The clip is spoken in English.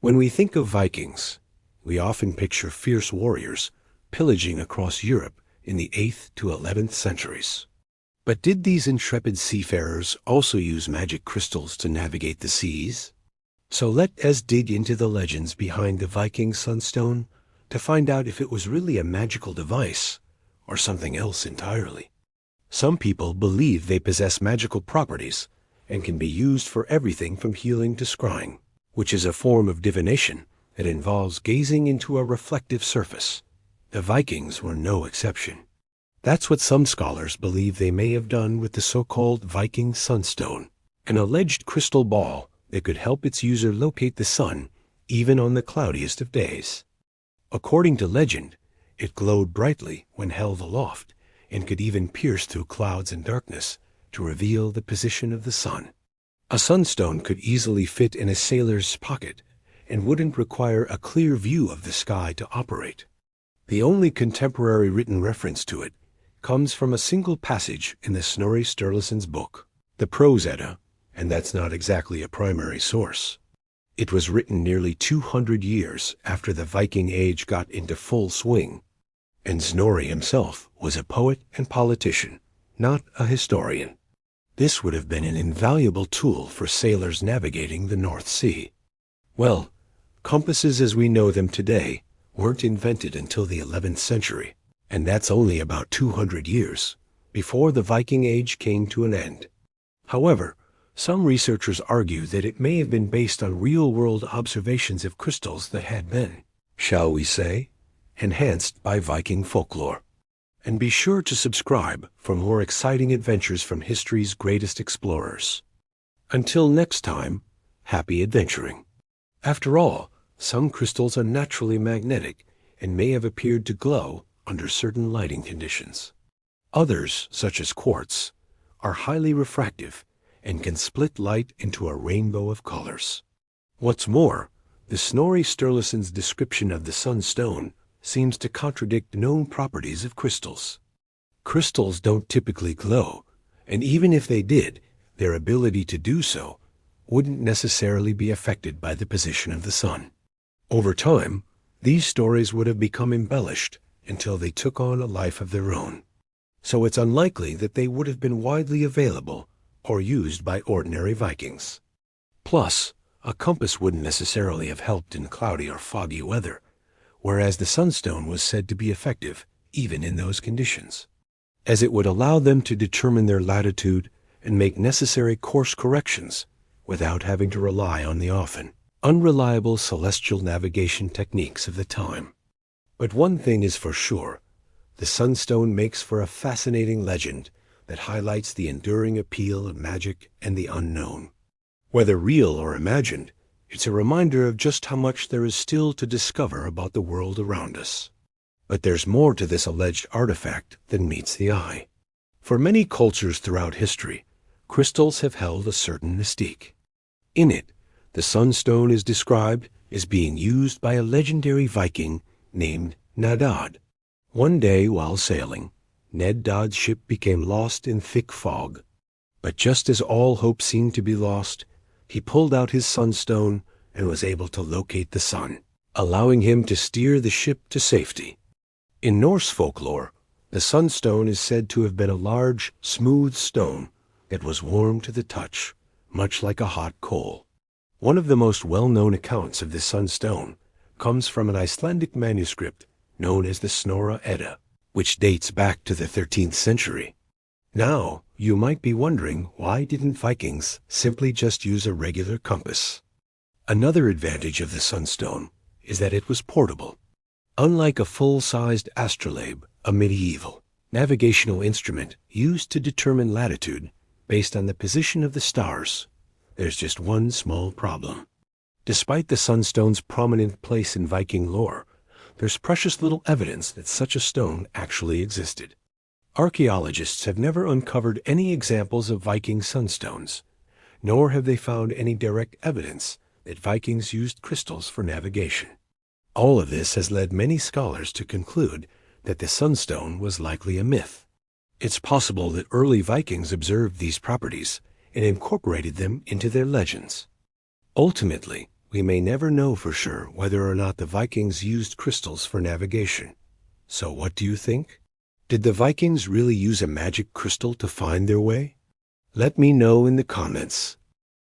When we think of Vikings, we often picture fierce warriors pillaging across Europe in the 8th to 11th centuries. But did these intrepid seafarers also use magic crystals to navigate the seas? So let us dig into the legends behind the Viking Sunstone to find out if it was really a magical device or something else entirely. Some people believe they possess magical properties and can be used for everything from healing to scrying, which is a form of divination that involves gazing into a reflective surface. The Vikings were no exception. That's what some scholars believe they may have done with the so-called Viking Sunstone, an alleged crystal ball that could help its user locate the sun even on the cloudiest of days. According to legend, it glowed brightly when held aloft and could even pierce through clouds and darkness to reveal the position of the sun. A sunstone could easily fit in a sailor's pocket and wouldn't require a clear view of the sky to operate. The only contemporary written reference to it comes from a single passage in the Snorri Sturluson's book, the Prose Edda, and that's not exactly a primary source. It was written nearly 200 years after the Viking Age got into full swing, and Snorri himself was a poet and politician, not a historian. This would have been an invaluable tool for sailors navigating the North Sea. Well, compasses as we know them today weren't invented until the 11th century, and that's only about 200 years before the Viking Age came to an end. However, some researchers argue that it may have been based on real-world observations of crystals that had been, shall we say, enhanced by Viking folklore. And be sure to subscribe for more exciting adventures from history's greatest explorers. Until next time, happy adventuring. After all, some crystals are naturally magnetic and may have appeared to glow under certain lighting conditions. Others, such as quartz, are highly refractive and can split light into a rainbow of colors. What's more, the Snorri Sturluson's description of the sunstone seems to contradict known properties of crystals. Crystals don't typically glow, and even if they did, their ability to do so wouldn't necessarily be affected by the position of the sun. Over time, these stories would have become embellished until they took on a life of their own. So it's unlikely that they would have been widely available or used by ordinary Vikings. Plus, a compass wouldn't necessarily have helped in cloudy or foggy weather, whereas the sunstone was said to be effective even in those conditions, as it would allow them to determine their latitude and make necessary course corrections without having to rely on the often unreliable celestial navigation techniques of the time. But one thing is for sure, the sunstone makes for a fascinating legend that highlights the enduring appeal of magic and the unknown. Whether real or imagined, it's a reminder of just how much there is still to discover about the world around us. But there's more to this alleged artifact than meets the eye. For many cultures throughout history, crystals have held a certain mystique. In it, the sunstone is described as being used by a legendary Viking named Nadad. One day while sailing, Ned Dodd's ship became lost in thick fog. But just as all hope seemed to be lost, he pulled out his sunstone and was able to locate the sun, allowing him to steer the ship to safety. In Norse folklore, the sunstone is said to have been a large, smooth stone that was warm to the touch, much like a hot coal. One of the most well-known accounts of the sunstone comes from an Icelandic manuscript known as the Snorri Edda, which dates back to the 13th century. Now, you might be wondering, why didn't Vikings simply just use a regular compass? Another advantage of the sunstone is that it was portable. Unlike a full-sized astrolabe, a medieval navigational instrument used to determine latitude based on the position of the stars, there's just one small problem. Despite the sunstone's prominent place in Viking lore, there's precious little evidence that such a stone actually existed. Archaeologists have never uncovered any examples of Viking sunstones, nor have they found any direct evidence that Vikings used crystals for navigation. All of this has led many scholars to conclude that the sunstone was likely a myth. It's possible that early Vikings observed these properties and incorporated them into their legends. Ultimately, we may never know for sure whether or not the Vikings used crystals for navigation. So what do you think? Did the Vikings really use a magic crystal to find their way? Let me know in the comments.